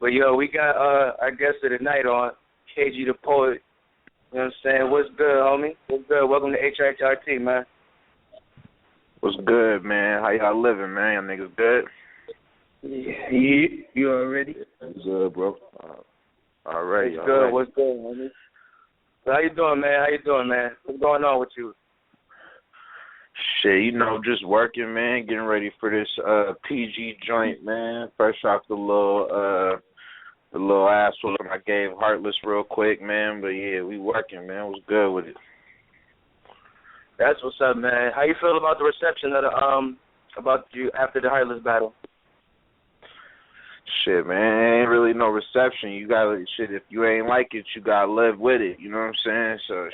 But yo, we got our guest of the night on, KG the Poet. You know what I'm saying? What's good, homie? What's good? Welcome to Hhrt, man. What's good, man? How y'all living, man? Y'all niggas good? Yeah, you already? Good, bro. Alright. What's good? What's good, homie? So how you doing, man? What's going on with you? Shit, just working, man. Getting ready for this PG joint, man. Fresh off the little ass whooping I gave Heartless real quick, man. But yeah, we working, man. What's good with it? That's what's up, man. How you feel about the reception of the about you after the Heartless battle? Shit, man, ain't really no reception. You gotta if you ain't like it, you gotta live with it. You know what I'm saying? So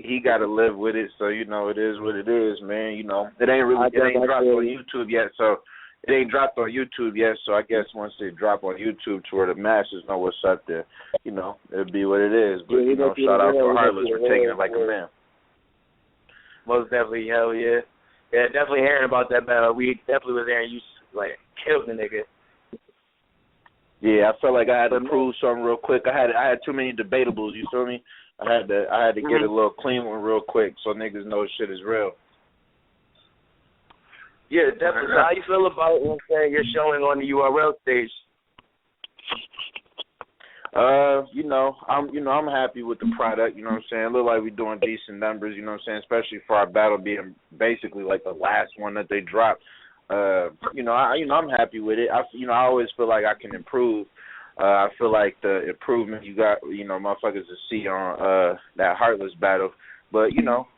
he gotta live with it. So it is what it is, man. It ain't dropped on YouTube yet. So it ain't dropped on YouTube yet. So I guess once it drop on YouTube to where the masses know what's up there, it'll be what it is. But shout out to Heartless for taking it like a man. Most definitely, hell yeah. Yeah, definitely hearing about that battle. We definitely was there and you killed the nigga. Yeah, I felt like I had to prove something real quick. I had too many debatables, you feel me? I had to get a little clean one real quick so niggas know shit is real. Yeah, definitely. So how you feel about your showing on the URL stage? I'm happy with the product, you know what I'm saying? It look like we're doing decent numbers, you know what I'm saying, especially for our battle being basically like the last one that they dropped. I'm happy with it. I always feel like I can improve. I feel like the improvement you got, motherfuckers to see on that Heartless battle. But,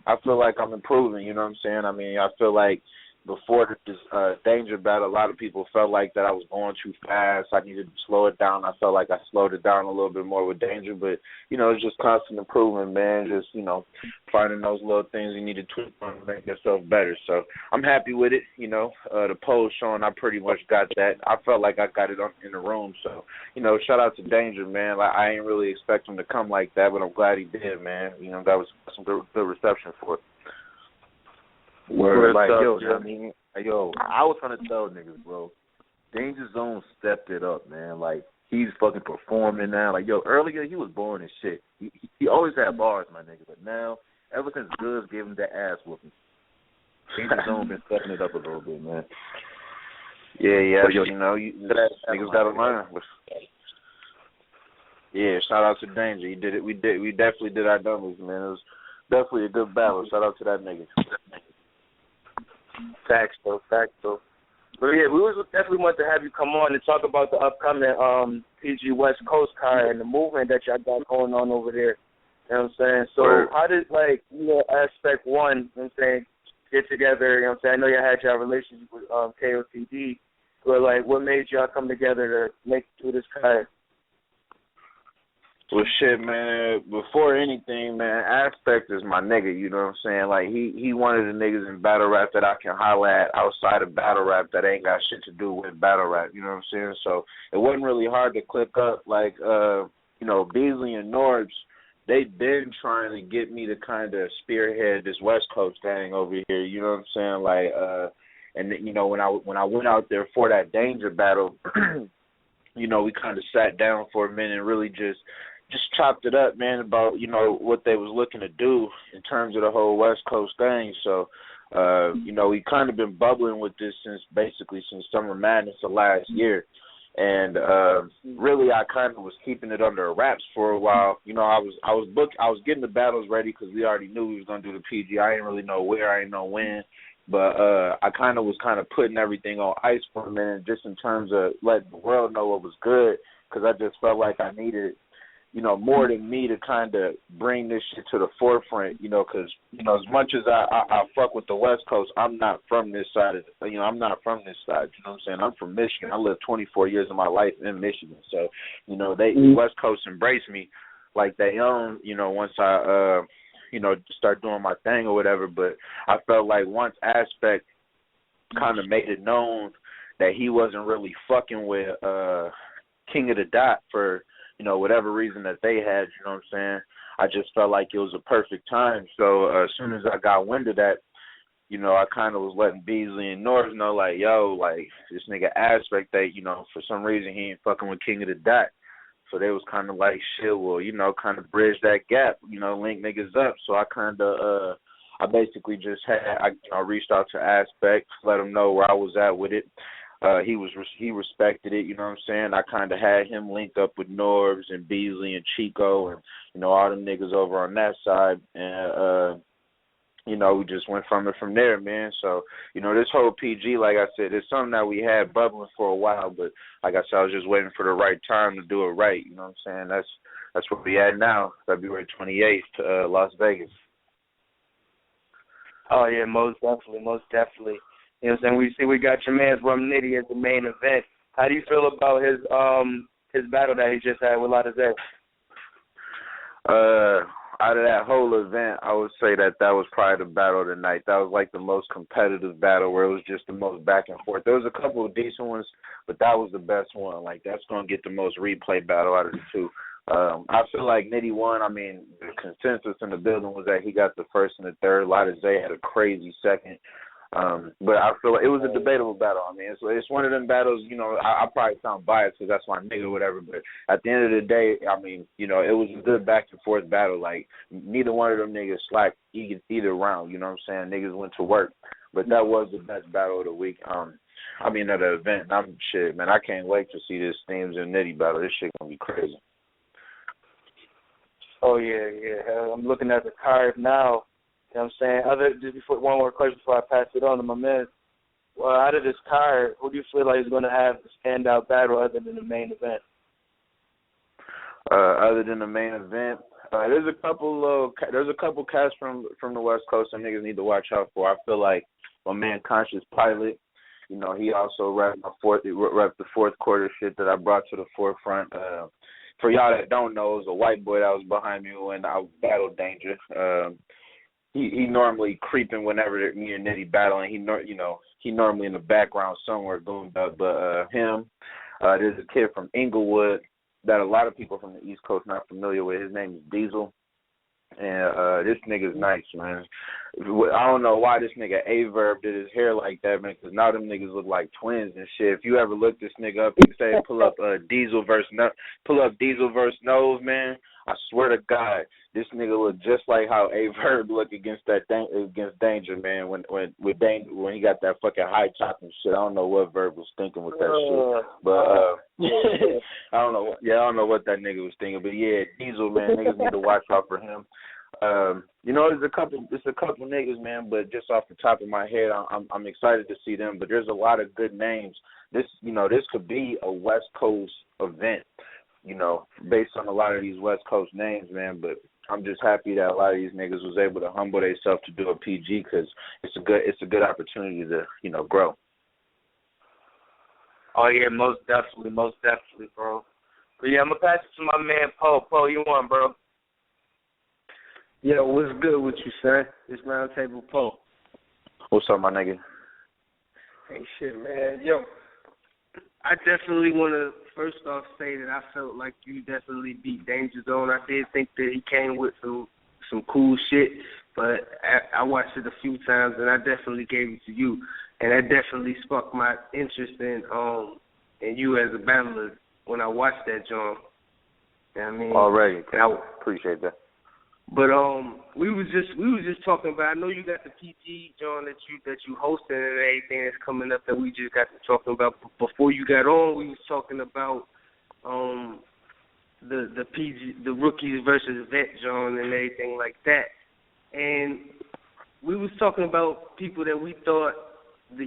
I feel like I'm improving, you know what I'm saying? I mean, I feel like before this Danger battle, a lot of people felt like that I was going too fast. I needed to slow it down. I felt like I slowed it down a little bit more with Danger. But, it's just constant improvement, man. Just, finding those little things you need to tweak on to make yourself better. So I'm happy with it. The poll showing I pretty much got that. I felt like I got it in the room. So, shout out to Danger, man. I ain't really expect him to come like that, but I'm glad he did, man. That was some good reception for it. Word, I was trying to tell niggas, bro, Danger Zone stepped it up, man. Like, he's fucking performing now. Like, earlier he was boring as shit. He always had bars, my nigga, but now, ever since Goods gave him that ass whooping, Danger Zone been stepping it up a little bit, man. Yeah, niggas gotta learn. Yeah, shout out to Danger. He did it. We definitely did our numbers, man. It was definitely a good battle. Shout out to that nigga. Facts, though. But yeah, we definitely want to have you come on and talk about the upcoming PG West Coast card and the movement that y'all got going on over there. You know what I'm saying? So how did, aspect one, you know what I'm saying, get together, you know what I'm saying? I know y'all had y'all relationship with KOTD, but, what made y'all come together to make it through this card? Well, shit, man, before anything, man, Aspect is my nigga, you know what I'm saying? Like, he one of the niggas in battle rap that I can holler at outside of battle rap that ain't got shit to do with battle rap, you know what I'm saying? So it wasn't really hard to click up. Like, Beasley and Norbs, they've been trying to get me to kind of spearhead this West Coast thing over here, you know what I'm saying? Like, when I went out there for that Danger battle, we kind of sat down for a minute and really just chopped it up, man, about, what they was looking to do in terms of the whole West Coast thing. So, we kind of been bubbling with this since Summer Madness of last year. And really I kind of was keeping it under wraps for a while. I was getting the battles ready because we already knew we was going to do the PG. I didn't really know where, I didn't know when. But I was putting everything on ice for a minute just in terms of letting the world know what was good, because I just felt like I needed, more than me to kind of bring this shit to the forefront, because, as much as I fuck with the West Coast, I'm not from this side I'm not from this side, you know what I'm saying? I'm from Michigan. I lived 24 years of my life in Michigan. So, the West Coast embraced me like they own, once I, start doing my thing or whatever. But I felt like once Aspect kind of made it known that he wasn't really fucking with King of the Dot for, whatever reason that they had, you know what I'm saying? I just felt like it was a perfect time. So as soon as I got wind of that, I kind of was letting Beasley and Norris know, like, yo, like, this nigga Aspect, that, for some reason he ain't fucking with King of the Dot. So they was kind of like, shit, well, kind of bridge that gap, link niggas up. So I basically just I reached out to Aspect, let him know where I was at with it. He respected it, you know what I'm saying? I kind of had him linked up with Norbs and Beasley and Chico and, all them niggas over on that side. And, we just went from there, man. So, this whole PG, like I said, it's something that we had bubbling for a while, but like I said, I was just waiting for the right time to do it right, you know what I'm saying? That's where we at now, February 28th, Las Vegas. Oh, yeah, most definitely. You know what I'm saying? We got your man's Rum Nitty as the main event. How do you feel about his battle that he just had with Lotta Zay? Out of that whole event, I would say that was probably the battle of the night. That was like the most competitive battle where it was just the most back and forth. There was a couple of decent ones, but that was the best one. Like, that's going to get the most replay battle out of the two. I feel like Nitty won. I mean, the consensus in the building was that he got the first and the third. Lotta Zay had a crazy second. But I feel like it was a debatable battle. I mean, it's one of them battles, I probably sound biased because that's my nigga or whatever, but at the end of the day, I mean, it was a good back and forth battle. Like, neither one of them niggas slacked either round, you know what I'm saying? Niggas went to work. But that was the best battle of the week. Of the event. Shit, man, I can't wait to see this Themes and Nitty battle. This shit gonna be crazy. Oh, yeah. I'm looking at the card now. You know what I'm saying? Just before, one more question before I pass it on to my man. Well, out of this card, who do you feel like is going to have the standout battle other than the main event? Other than the main event, there's a couple cats from the West Coast some niggas need to watch out for. I feel like my man Conscious Pilot, he also repped the fourth quarter shit that I brought to the forefront. For y'all that don't know, it was a white boy that was behind me when I battled Danger. He normally creeping whenever me and Nitty battling. He normally in the background somewhere doing that. But him, there's a kid from Inglewood that a lot of people from the East Coast not familiar with. His name is Diesel. And this nigga's nice, man. I don't know why this nigga A-Verb did his hair like that, man, because now them niggas look like twins and shit. If you ever look this nigga up and say pull up Diesel versus Nose, man, I swear to God, this nigga look just like how A-Verb look against Danger, man, when he got that fucking high top and shit. I don't know what Verb was thinking with that shit. But I don't know. Yeah, I don't know what that nigga was thinking. But yeah, Diesel, man, niggas need to watch out for him. There's a couple niggas, man, but just off the top of my head, I'm excited to see them. But there's a lot of good names. This could be a West Coast event, based on a lot of these West Coast names, man. But I'm just happy that a lot of these niggas was able to humble themselves to do a PG because it's a good opportunity to grow. Oh yeah, most definitely, bro. But yeah, I'm gonna pass it to my man Poe. Poe, you want, bro? Yo, what's good with you, son? It's Roundtable Poe. What's up, my nigga? Hey, shit, man. Yo, I definitely want to first off say that I felt like you definitely beat Danger Zone. I did think that he came with some cool shit, but I watched it a few times, and I definitely gave it to you. And that definitely sparked my interest in you as a battler when I watched that, John. You know what I mean? Already. I appreciate that. But we was just talking about. I know you got the PG, John, that you hosting and everything that's coming up that we just got to talking about. Before you got on, we was talking about the PG, the rookies versus vet, John, and everything like that. And we was talking about people that we thought the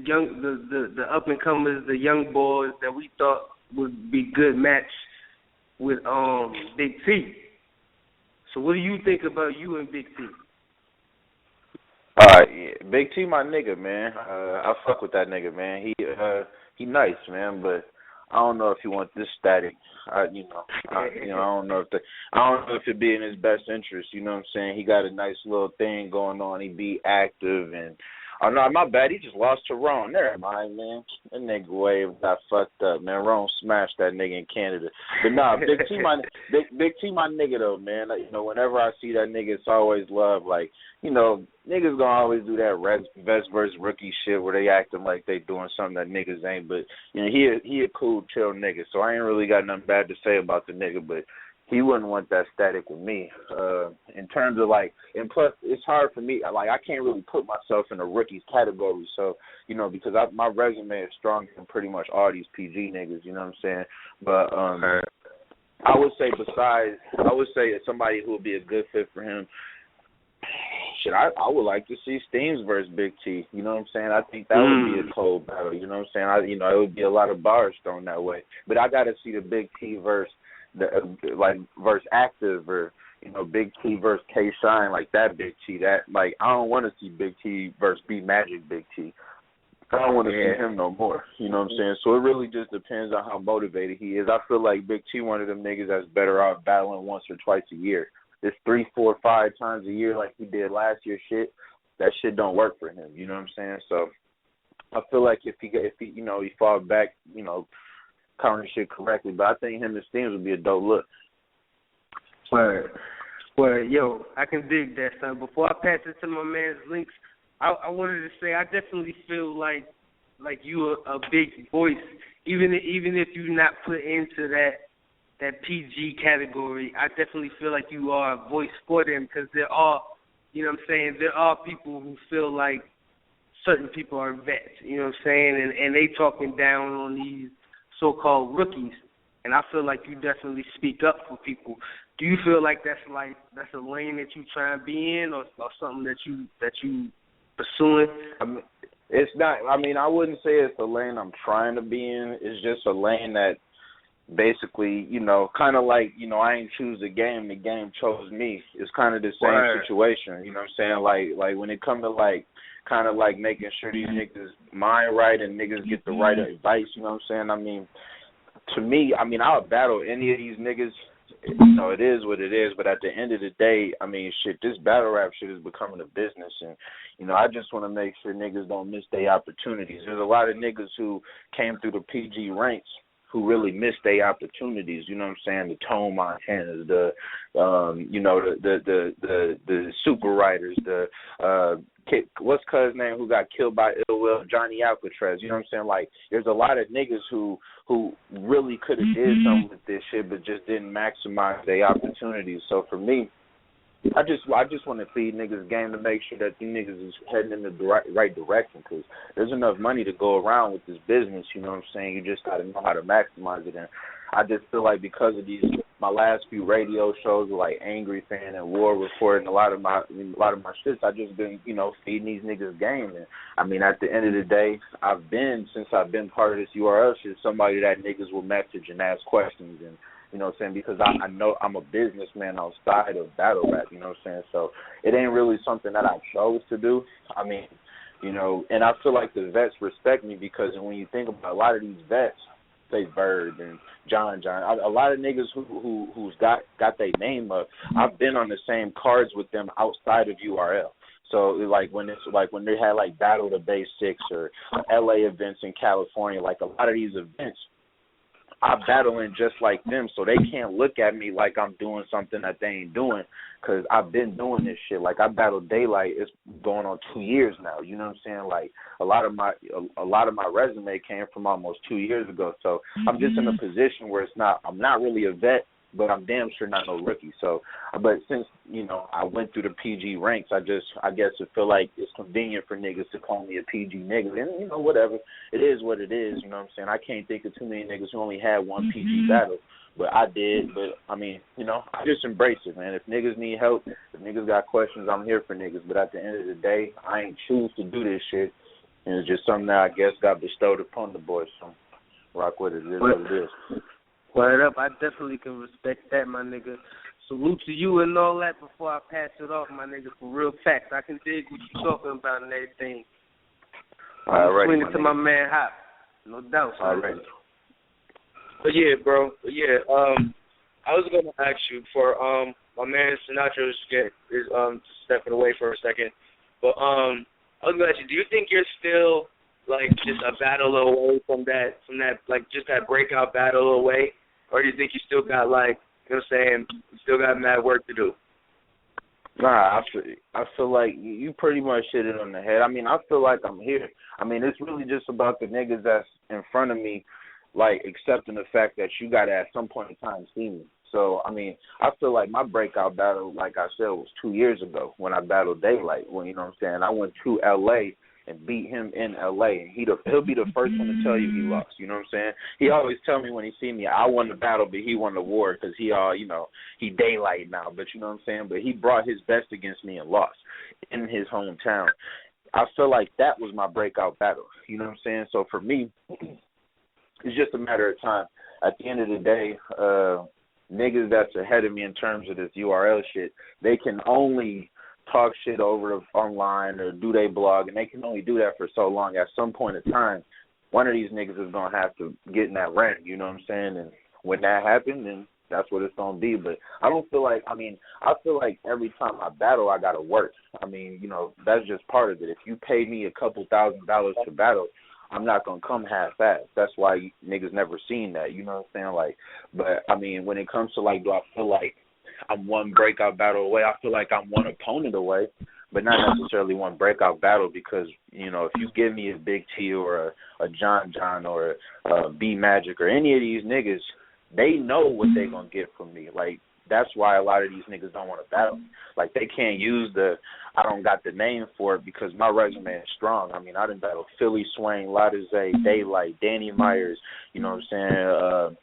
up and comers, the young boys that we thought would be good match with Big T. So what do you think about you and Big T? Yeah, Big T, my nigga, man. I fuck with that nigga, man. He nice, man, but I don't know if he wants this static. I don't know if it be in his best interest. You know what I'm saying? He got a nice little thing going on. He be active and Oh, no, my bad. He just lost to Ron. Never mind, man. That nigga wave got fucked up, man. Ron smashed that nigga in Canada. But, nah, Big T, my nigga, though, man. Like, whenever I see that nigga, it's always love. Like, niggas gonna always do that vest versus rookie shit where they acting like they doing something that niggas ain't. But, he a cool, chill nigga. So I ain't really got nothing bad to say about the nigga. But he wouldn't want that static with me. In terms of, like, and plus, it's hard for me. Like, I can't really put myself in a rookies category. So, because my resume is stronger than pretty much all these PG niggas, you know what I'm saying? But I would say somebody who would be a good fit for him, shit, I would like to see Steams versus Big T. You know what I'm saying? I think that would be a cold battle. You know what I'm saying? It would be a lot of bars thrown that way. But I got to see the Big T versus versus Active, or Big T versus K Shine, like that Big T. That, like, I don't want to see Big T versus B Magic Big T. I don't want to see him no more. You know what I'm saying? So it really just depends on how motivated he is. I feel like Big T one of them niggas that's better off battling once or twice a year. This 3, 4, 5 times a year like he did last year, that shit don't work for him. You know what I'm saying? So I feel like if he fall back, counter shit correctly, but I think him and Steams would be a dope look. Word. Yo, I can dig that, son. Before I pass it to my man's links, I wanted to say I definitely feel like you a big voice, even if you're not put into that PG category. I definitely feel like you are a voice for them, because there are, there are people who feel like certain people are vets, and they talking down on these so-called rookies, and I feel like you definitely speak up for people. Do you feel like that's a lane that you try to be in, or something that you pursuing? It's not. I wouldn't say it's a lane I'm trying to be in. It's just a lane that basically, kind of like, I ain't choose the game chose me. It's kind of the same situation. You know what I'm saying? Like when it comes to kind of like making sure these niggas mind right and niggas get the right advice, you know what I'm saying? To me, I'll battle any of these niggas. It is what it is, but at the end of the day, this battle rap shit is becoming a business, and, I just want to make sure niggas don't miss their opportunities. There's a lot of niggas who came through the PG ranks who really missed their opportunities, you know what I'm saying? The Tone Montanas, the super writers, what's cuz name who got killed by Ill Will, Johnny Alcatraz, you know what I'm saying? Like, there's a lot of niggas who really could have did something with this shit, but just didn't maximize their opportunities. So for me, I just want to feed niggas game to make sure that these niggas is heading in the right direction, because there's enough money to go around with this business, you know what I'm saying? You just got to know how to maximize it. And I just feel like because of my last few radio shows with like Angry Fan and War Report and a lot of my shits, I just been, feeding these niggas game. And at the end of the day, since I've been part of this URL shit, somebody that niggas will message and ask questions, and you know what I'm saying? Because I know I'm a businessman outside of battle rap, you know what I'm saying? So it ain't really something that I chose to do. And I feel like the vets respect me, because when you think about a lot of these vets, say Bird and John, a lot of niggas who's got their name up, I've been on the same cards with them outside of URL. So like when they had like Battle the Basics or LA events in California, like a lot of these events, I battle in just like them, so they can't look at me like I'm doing something that they ain't doing, because I've been doing this shit. Like, I battled Daylight, it's going on 2 years now, you know what I'm saying? Like, a lot of my resume came from almost 2 years ago, so I'm just in a position where I'm not really a vet, but I'm damn sure not no rookie. So, but since, I went through the PG ranks, I guess I feel like it's convenient for niggas to call me a PG nigga. And, whatever. It is what it is, you know what I'm saying? I can't think of too many niggas who only had one PG battle. But I did. But, I just embrace it, man. If niggas need help, if niggas got questions, I'm here for niggas. But at the end of the day, I ain't choose to do this shit. And it's just something that I guess got bestowed upon the boys. So rock with it. It is what it is. Word up, I definitely can respect that, my nigga. Salute to you and all that before I pass it off, my nigga, for real facts. I can dig what you're talking about and everything. All right, swing it to my man Hhrt. No doubt. All right. But yeah, bro. But yeah, I was gonna ask you for my man Sinatra is stepping away for a second. But I was going to ask you, do you think you're still like just a battle away from that like just that breakout battle away, or do you think you still got like, you know what I'm saying, you still got mad work to do? Nah, I feel like you pretty much hit it on the head. I mean, I feel like I'm here. I mean, it's really just about the niggas that's in front of me, like, accepting the fact that you got to at some point in time see me. So, I mean, I feel like my breakout battle, like I said, was 2 years ago when I battled Daylight. When, you know what I'm saying, I went to L.A. and beat him in L.A. And he'll be the first one to tell you he lost. You know what I'm saying? He always tell me when he see me, I won the battle, but he won the war because he Daylight now. But you know what I'm saying? But he brought his best against me and lost in his hometown. I feel like that was my breakout battle. You know what I'm saying? So for me, it's just a matter of time. At the end of the day, niggas that's ahead of me in terms of this URL shit, they can only talk shit over online or do they blog, and they can only do that for so long. At some point in time, one of these niggas is going to have to get in that ring, you know what I'm saying? And when that happens, then that's what it's going to be. But I feel like every time I battle, I got to work. I mean, you know, that's just part of it. If you pay me a couple $1,000s to battle, I'm not going to come half-assed. That's why niggas never seen that, you know what I'm saying? Like, but, I mean, when it comes to, like, do I feel like I'm one breakout battle away? I feel like I'm one opponent away, but not necessarily one breakout battle because, you know, if you give me a Big T or a John or a B Magic or any of these niggas, they know what they going to get from me. Like, that's why a lot of these niggas don't want to battle. Like, they can't use I don't got the name for it because my resume is strong. I mean, I done battled Philly Swain, Latizé, Daylight, Danny Myers, you know what I'm saying,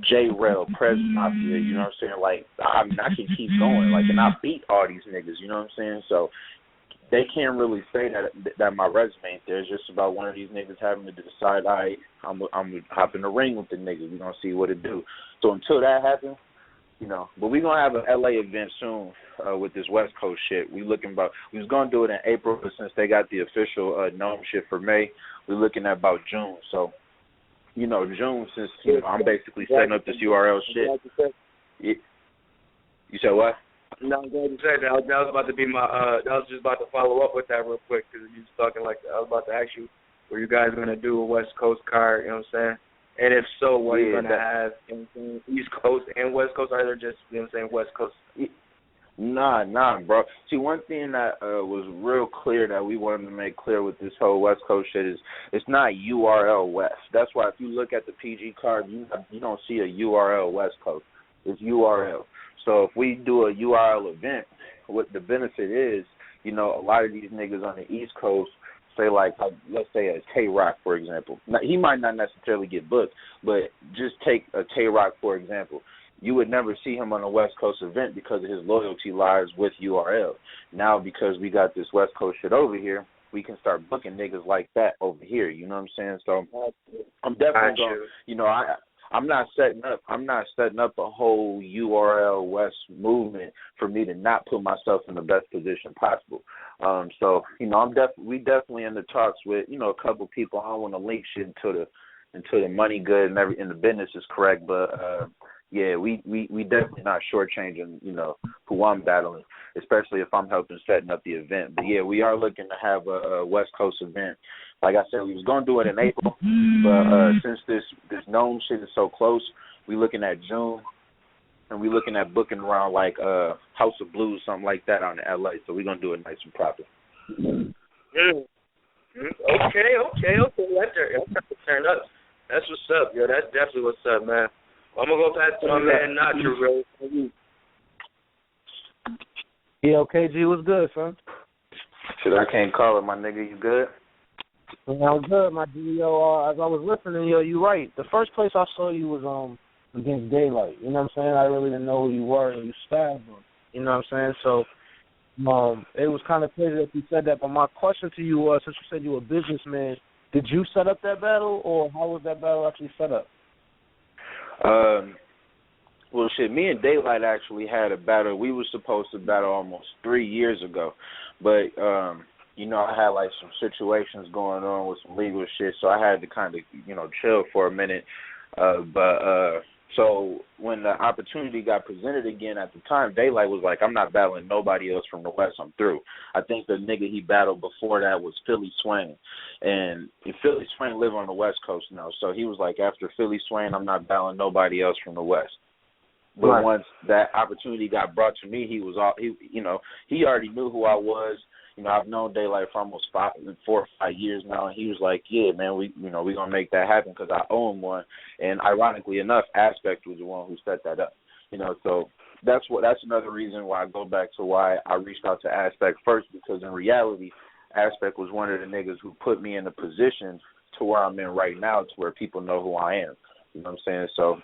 J-Rel, Prez Mafia, you know what I'm saying? Like, I can keep going. Like, and I beat all these niggas, you know what I'm saying? So they can't really say that my resume ain't there. It's just about one of these niggas having to decide, all right, I'm going to hop in the ring with the niggas. We're going to see what it do. So until that happens, you know, but we're going to have an L.A. event soon with this West Coast shit. We was going to do it in April, but since they got the official gnome shit for May, we're looking at about June. So, you know, June, since, you know, I'm basically setting up this URL shit. You said what? No, I'm glad you said that. That was about to be my, I was just about to follow up with that real quick because you was talking like that. I was about to ask you, were you guys going to do a West Coast card, you know what I'm saying? And if so, what are you going to have in East Coast and West Coast? Or are there just, you know what I'm saying, West Coast? Nah, bro. See, one thing that was real clear that we wanted to make clear with this whole West Coast shit is it's not URL West. That's why if you look at the PG card, you don't see a URL West Coast. It's URL. So if we do a URL event, what the benefit is, you know, a lot of these niggas on the East Coast, say like let's say a K-Rock, for example. Now, he might not necessarily get booked, but just take a K-Rock, for example. You would never see him on a West Coast event because of his loyalty lies with URL. Now, because we got this West Coast shit over here, we can start booking niggas like that over here. You know what I'm saying? So I'm definitely going, you know, I'm not setting up a whole URL West movement for me to not put myself in the best position possible. So, you know, we definitely in the talks with, you know, a couple people. I don't want to link shit until the money good and the business is correct, but yeah, we definitely not shortchanging, you know, who I'm battling, especially if I'm helping setting up the event. But yeah, we are looking to have a West Coast event. Like I said, we was going to do it in April, but since this gnome shit is so close, we looking at June, and we looking at booking around like House of Blues, something like that on the LA. So we're going to do it nice and proper. Okay. That's turn up. That's what's up, yo. That's definitely what's up, man. I'm going to go past to my man, Nacho, bro. Yeah, okay, G, what's good, son? Shit, I can't call it, my nigga. You good? Yeah, I'm good, my G. Yo, as I was listening, yo, you right. The first place I saw you was against Daylight. You know what I'm saying? I really didn't know who you were, and you stabbed him. You know what I'm saying? So it was kind of crazy that you said that. But my question to you was, since you said you were a businessman, did you set up that battle, or how was that battle actually set up? Well, shit, me and Daylight actually had a battle. We were supposed to battle almost 3 years ago. But, you know, I had, like, some situations going on with some legal shit, so I had to kind of, you know, chill for a minute. But So when the opportunity got presented again at the time, Daylight was like, I'm not battling nobody else from the West. I'm through. I think the nigga he battled before that was Philly Swain. And Philly Swain live on the West Coast now. So he was like, after Philly Swain, I'm not battling nobody else from the West. But right. Once that opportunity got brought to me, he already knew who I was. You know, I've known Daylight for almost 4 or 5 years now, and he was like, "Yeah, man, we gonna make that happen because I owe him one." And ironically enough, Aspect was the one who set that up. You know, so that's another reason why I go back to why I reached out to Aspect first, because in reality, Aspect was one of the niggas who put me in a position to where I'm in right now, to where people know who I am. You know what I'm saying? So.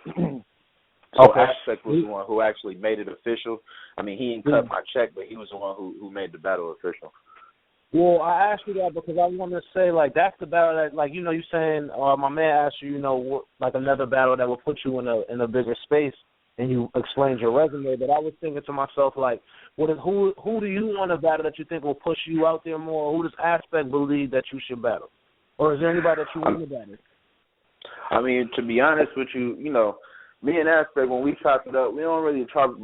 So okay. Aspect was the one who actually made it official. I mean, he didn't cut my check, but he was the one who made the battle official. Well, I asked you that because I want to say, like, that's the battle that, like, you saying, my man asked you, like another battle that would put you in a bigger space, and you explained your resume. But I was thinking to myself, like, who do you want to battle that you think will push you out there more? Who does Aspect believe that you should battle? Or is there anybody that you want to battle? I mean, to be honest with you, me and Aspect, when we chop it up, we don't really chop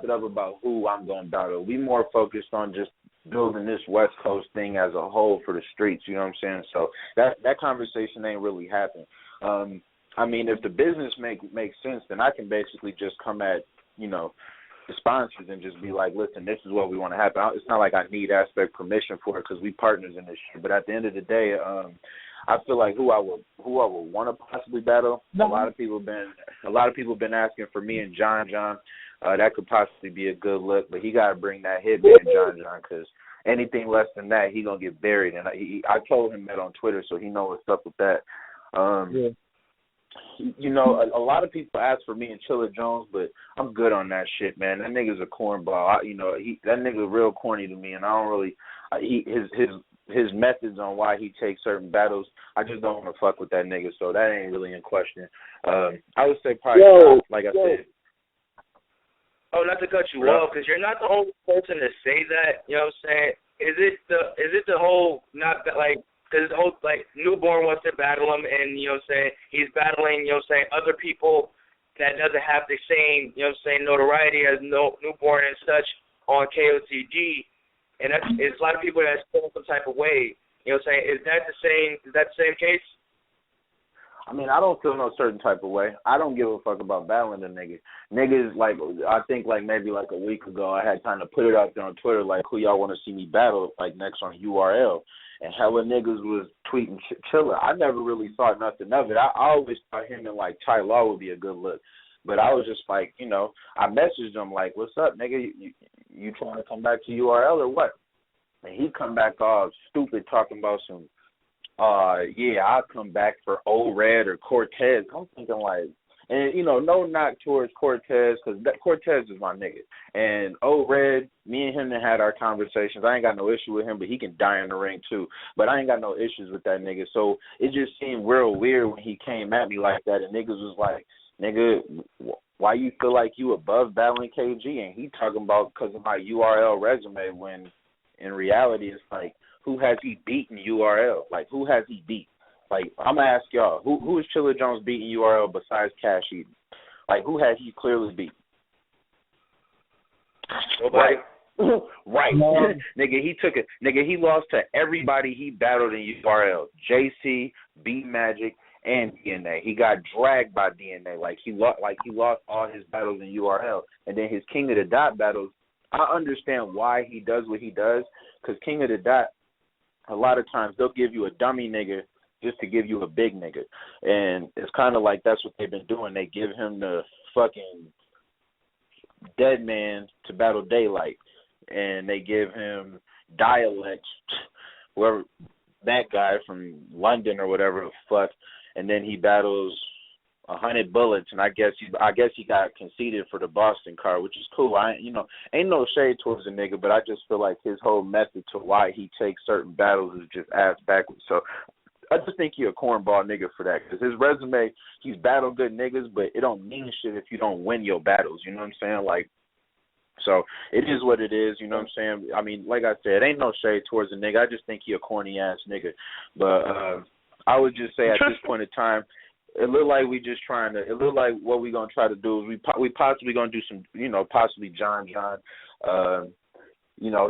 it up about who I'm gonna battle. We more focused on just building this West Coast thing as a whole for the streets. You know what I'm saying? So that conversation ain't really happened. I mean, if the business makes sense, then I can basically just come at the sponsors and just be like, listen, this is what we want to happen. It's not like I need Aspect permission for it because we partners in this shit. But at the end of the day, I feel like who I would want to possibly battle. A lot of people been asking for me and John. That could possibly be a good look, but he got to bring that Hitman John, because anything less than that, he gonna get buried. And I told him that on Twitter, so he know what's up with that. A lot of people ask for me and Chilla Jones, but I'm good on that shit, man. That nigga's a cornball. That nigga real corny to me, and I don't really. His methods on why he takes certain battles, I just don't want to fuck with that nigga, so that ain't really in question. I would say probably, like I said. Oh, not to cut you off, because you're not the only person to say that. You know what I'm saying? Is it the whole not like because the whole like Newborn wants to battle him, and he's battling other people that doesn't have the same notoriety as Newborn and such on KOTG. And it's a lot of people that feel some type of way. You know what I'm saying? Is that the same case? I mean, I don't feel no certain type of way. I don't give a fuck about battling the nigga. Niggas, like, I think, like, maybe, like, a week ago, I had kind of put it out there on Twitter, like, who y'all want to see me battle, like, next on URL. And hella niggas was tweeting Chilla. I never really thought nothing of it. I always thought him and, like, Ty Law would be a good look. But I was just like, I messaged him like, what's up, nigga? You trying to come back to URL or what? And he come back all stupid talking about some, I'll come back for Hhrt or Cortez. I'm thinking like, and, no knock towards Cortez, because Cortez is my nigga. And Hhrt, me and him had our conversations. I ain't got no issue with him, but he can die in the ring too. But I ain't got no issues with that nigga. So it just seemed real weird when he came at me like that, and niggas was like, nigga, why you feel like you above battling KG? And he talking about because of my URL resume, when in reality it's like, who has he beaten URL? Like, who has he beat? Like, I'm going to ask y'all, who is Chilla Jones beating URL besides Cash Eden? Like, who has he clearly beat? Nobody. Right. Nigga, he lost to everybody he battled in URL. JC, B Magic, and DNA. He got dragged by DNA. Like he lost all his battles in URL. And then his King of the Dot battles, I understand why he does what he does, because King of the Dot, a lot of times they'll give you a dummy nigga just to give you a big nigga. And it's kind of like that's what they've been doing. They give him the fucking dead man to battle Daylight. And they give him Dialect, whoever, that guy from London or whatever the fuck. And then he battles 100 Bullets, and I guess he got conceded for the Boston card, which is cool. Ain't no shade towards the nigga, but I just feel like his whole method to why he takes certain battles is just ass backwards. So I just think he a cornball nigga for that, because his resume, he's battled good niggas, but it don't mean shit if you don't win your battles. You know what I'm saying? Like, so it is what it is. You know what I'm saying? I mean, like I said, ain't no shade towards the nigga. I just think he a corny ass nigga. But I would just say at this point in time, It looked like we just trying to. It looked like what we gonna try to do is we possibly gonna do some, possibly John.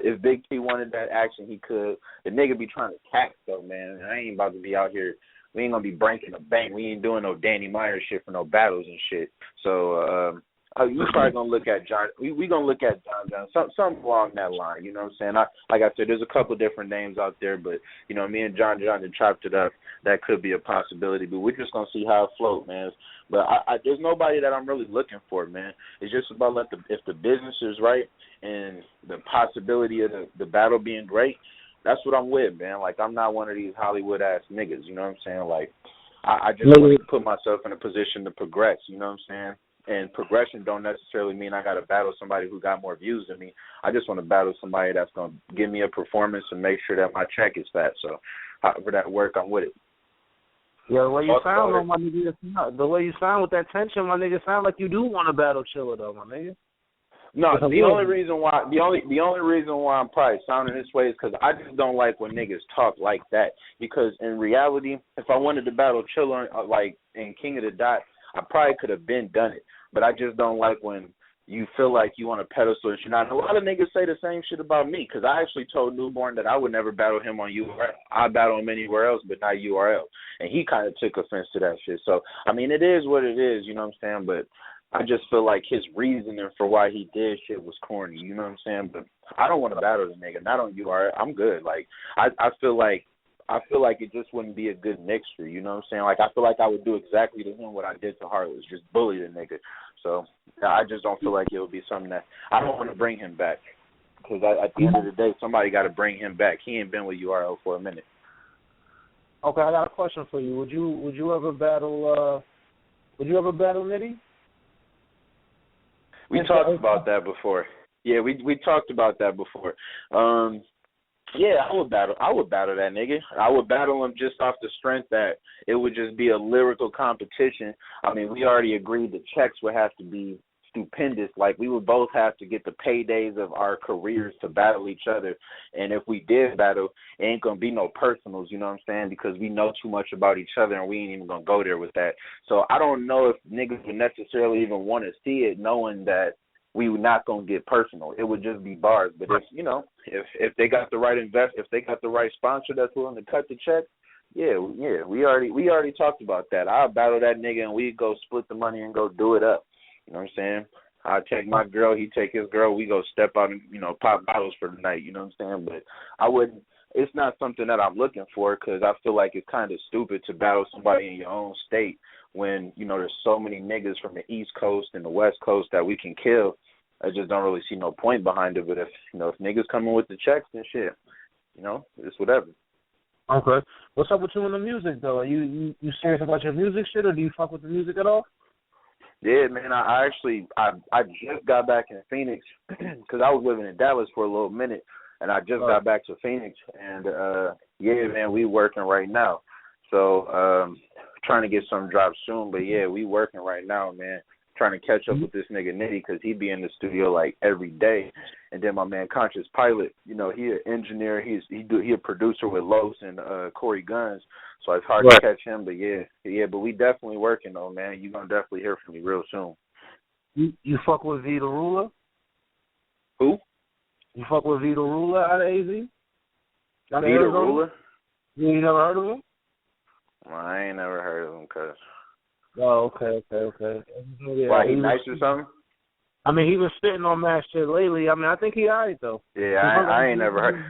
If Big T wanted that action, he could. The nigga be trying to tax though, man. I ain't about to be out here. We ain't gonna be breaking the bank. We ain't doing no Danny Meyer shit for no battles and shit. So we probably gonna look at John. We gonna look at John, something along that line. You know what I'm saying? Like I said, there's a couple different names out there, but me and John just chopped it up. That could be a possibility, but we're just gonna see how it floats, man. But there's nobody that I'm really looking for, man. It's just about if the business is right and the possibility of the battle being great. That's what I'm with, man. Like, I'm not one of these Hollywood ass niggas. You know what I'm saying? Like, I just want to put myself in a position to progress. You know what I'm saying? And progression don't necessarily mean I got to battle somebody who got more views than me. I just want to battle somebody that's going to give me a performance and make sure that my check is fat. So, however that work, I'm with it. Yeah, the way you sound, though, my nigga, the way you sound with that tension, my nigga, sound like you do want to battle Chiller, though, my nigga. No, the only reason why I'm probably sounding this way is because I just don't like when niggas talk like that. Because in reality, if I wanted to battle Chiller like in King of the Dot, I probably could have been done it. But I just don't like when you feel like you want a pedestal and shit. Now, a lot of niggas say the same shit about me because I actually told Newborn that I would never battle him on URL. I battle him anywhere else but not URL. And he kind of took offense to that shit. So, I mean, it is what it is, you know what I'm saying? But I just feel like his reasoning for why he did shit was corny, you know what I'm saying? But I don't want to battle the nigga, not on URL. I'm good. Like, I feel like it just wouldn't be a good mixture, you know what I'm saying? Like, I feel like I would do exactly to him what I did to Hhrt, was just bully the nigga. So I just don't feel like it would be something that I don't want to bring him back. Because at the end of the day, somebody got to bring him back. He ain't been with URL for a minute. Okay, I got a question for you. Would you ever battle Nitty? We talked about that before. Yeah, we talked about that before. Yeah, I would battle that nigga. I would battle him just off the strength that it would just be a lyrical competition. I mean, we already agreed the checks would have to be stupendous. Like, we would both have to get the paydays of our careers to battle each other. And if we did battle, it ain't going to be no personals, you know what I'm saying? Because we know too much about each other and we ain't even going to go there with that. So I don't know if niggas would necessarily even want to see it knowing that we were not going to get personal. It would just be bars. But if they got the right if they got the right sponsor that's willing to cut the check, yeah, we already talked about that. I'll battle that nigga and we go split the money and go do it up. You know what I'm saying? I take my girl, he take his girl, we go step out and, pop bottles for the night, you know what I'm saying? But it's not something that I'm looking for because I feel like it's kind of stupid to battle somebody in your own state when, there's so many niggas from the East Coast and the West Coast that we can kill. I just don't really see no point behind it. But if niggas coming with the checks, then shit, it's whatever. Okay. What's up with you in the music, though? Are you serious about your music shit, or do you fuck with the music at all? Yeah, man, I just got back in Phoenix because I was living in Dallas for a little minute, and I just got back to Phoenix, and yeah, man, we working right now. So trying to get some drops soon, but yeah, we working right now, man. Trying to catch up with this nigga Nitty because he be in the studio like every day, and then my man Conscious Pilot, he an engineer, he a producer with Los and Corey Guns, so it's hard to catch him. But yeah, but we definitely working though, man. You gonna definitely hear from me real soon. You fuck with V the Ruler? Who? You fuck with V the Ruler out of AZ? V the Ruler? You never heard of him? Well, I ain't never heard of him, cuz. Oh, okay. Yeah, why, he nice or something? I mean, he been spitting on that shit lately. I mean, I think he alright, though. Yeah, I ain't never heard.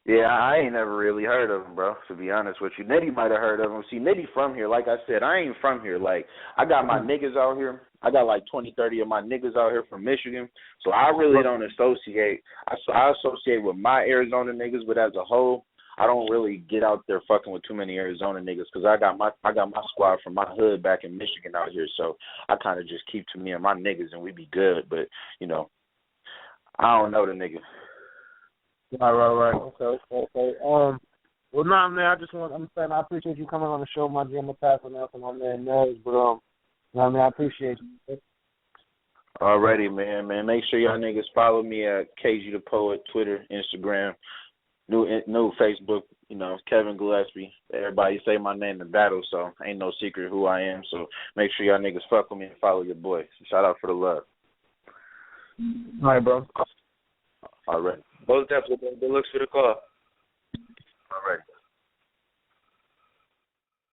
Yeah, I ain't never really heard of him, bro, to be honest with you. Nitty might have heard of him. See, Nitty from here. Like I said, I ain't from here. Like, I got my niggas out here. I got like 20, 30 of my niggas out here from Michigan. So I really don't associate. I associate with my Arizona niggas, but as a whole, I don't really get out there fucking with too many Arizona niggas because I got my squad from my hood back in Michigan out here. So I kind of just keep to me and my niggas and we be good. But, I don't know the nigga. Right. Okay. Well, nah, man, I'm saying I appreciate you coming on the show, my Jim passing out for my man Nez, but I appreciate you. Alrighty, man. Make sure y'all niggas follow me at KG the Poet, Twitter, Instagram, new Facebook You know, Kevin Gillespie. Everybody say my name in battle, so ain't no secret who I am. So make sure y'all niggas fuck with me and follow your boy. Shout out for the love. All right, bro. All right. Both definitely. Good looks for the call. All right.